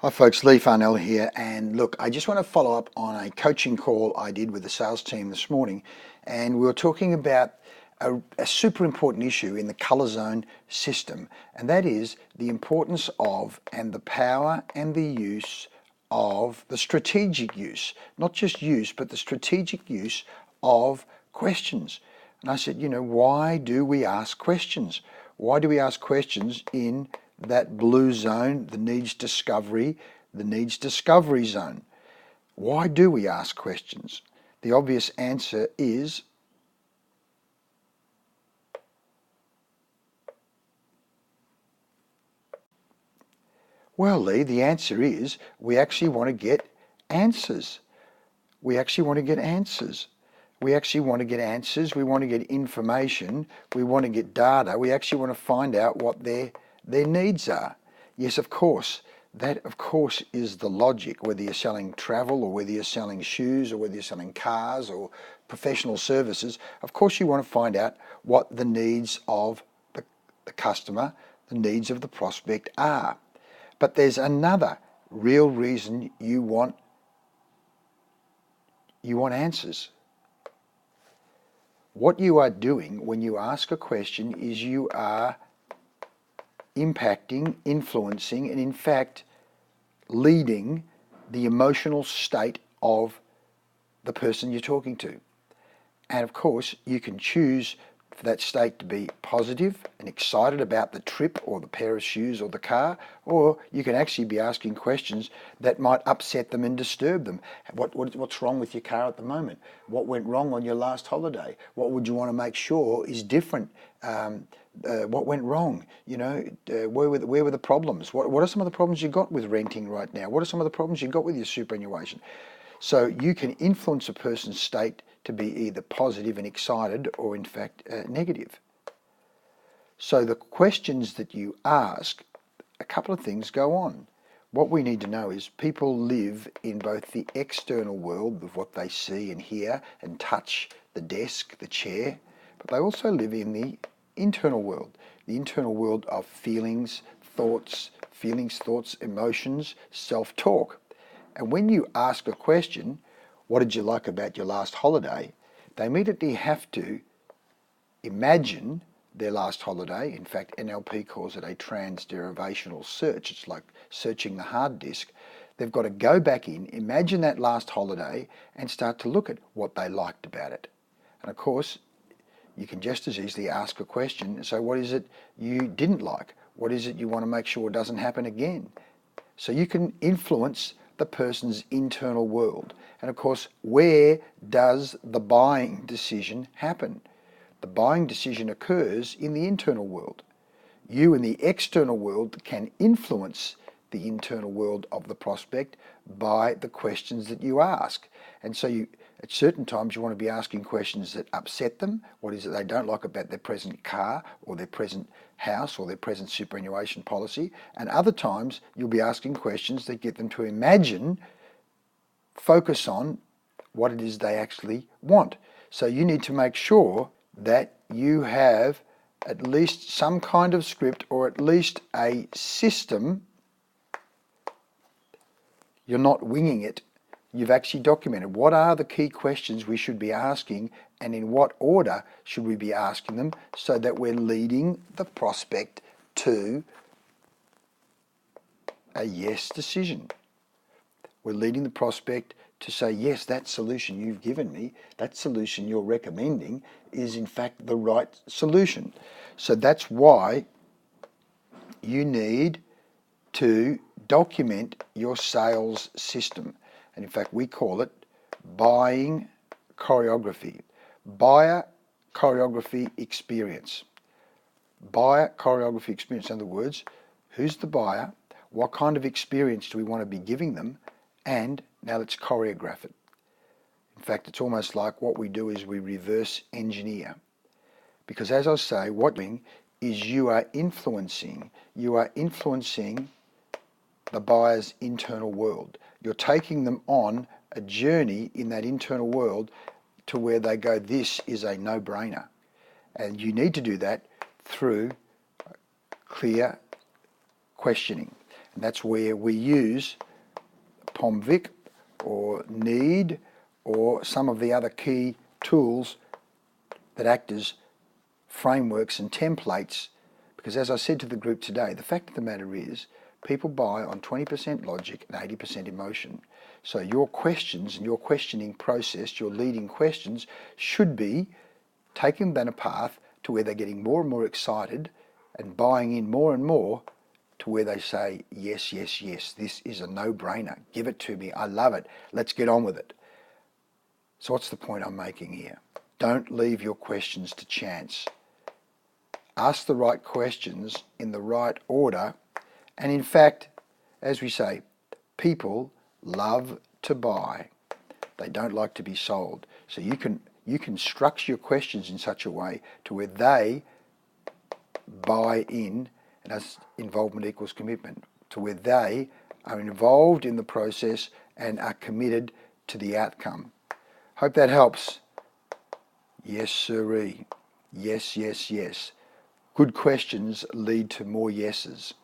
Hi folks, Leigh Farnell here, and look, I just want to follow up on a coaching call I did with the sales team this morning, and we were talking about a super important issue in the colour zone system, and that is the importance of and the power and the use of the strategic use, not just use, but the strategic use of questions. And I said, why do we ask questions? Why do we ask questions in that blue zone, the needs discovery zone? Why do we ask questions? The obvious answer is well, Leigh, the answer is we actually want to get answers. We actually want to get answers. We actually want to get answers. We want to get information. We want to get data. We actually want to find out what their needs are. Yes, of course. That, of course, is the logic, whether you're selling travel or whether you're selling shoes or whether you're selling cars or professional services. Of course, you want to find out what the needs of the customer, the needs of the prospect are. But there's another real reason you want answers. What you are doing when you ask a question is you are impacting, influencing, and in fact leading the emotional state of the person you're talking to. And of course, you can choose for that state to be positive and excited about the trip or the pair of shoes or the car, or you can actually be asking questions that might upset them and disturb them. What's wrong with your car at the moment? What went wrong on your last holiday? What would you want to make sure is different? What went wrong? Where were the problems? What are some of the problems you got with renting right now? What are some of the problems you got with your superannuation? So you can influence a person's state to be either positive and excited or in fact negative. So the questions that you ask, a couple of things go on. What we need to know is people live in both the external world of what they see and hear and touch, the desk, the chair, but they also live in the internal world of feelings, thoughts, emotions, self-talk. And when you ask a question, what did you like about your last holiday? They immediately have to imagine their last holiday. In fact, NLP calls it a transderivational search. It's like searching the hard disk. They've got to go back in, imagine that last holiday, and start to look at what they liked about it. And of course, you can just as easily ask a question. So what is it you didn't like? What is it you want to make sure doesn't happen again? So you can influence the person's internal world. And of course, where does the buying decision happen? The buying decision occurs in the internal world. You in the external world can influence the internal world of the prospect by the questions that you ask. And so at certain times you want to be asking questions that upset them. What is it they don't like about their present car or their present house or their present superannuation policy? And other times you'll be asking questions that get them to imagine, focus on what it is they actually want. So you need to make sure that you have at least some kind of script or at least a system. You're not winging it. You've actually documented what are the key questions we should be asking and in what order should we be asking them so that we're leading the prospect to a yes decision. We're leading the prospect to say, yes, that solution you've given me, that solution you're recommending is in fact the right solution. So that's why you need to document your sales system. And in fact, we call it buying choreography. Buyer choreography experience. Buyer choreography experience. In other words, who's the buyer? What kind of experience do we want to be giving them? And now let's choreograph it. In fact, it's almost like what we do is we reverse engineer. Because as I say, what you're doing is you are influencing the buyer's internal world. You're taking them on a journey in that internal world to where they go, this is a no-brainer. And you need to do that through clear questioning. And that's where we use POMVIC or NEED or some of the other key tools that act as frameworks and templates. Because as I said to the group today, the fact of the matter is people buy on 20% logic and 80% emotion. So your questions and your questioning process, your leading questions, should be taking them down a path to where they're getting more and more excited and buying in more and more to where they say, yes, yes, yes, this is a no-brainer. Give it to me. I love it. Let's get on with it. So what's the point I'm making here? Don't leave your questions to chance. Ask the right questions in the right order. And in fact, as we say, people love to buy. They don't like to be sold. So you can structure your questions in such a way to where they buy in, and as involvement equals commitment, to where they are involved in the process and are committed to the outcome. Hope that helps. Yes, sirree. Yes, yes, yes. Good questions lead to more yeses.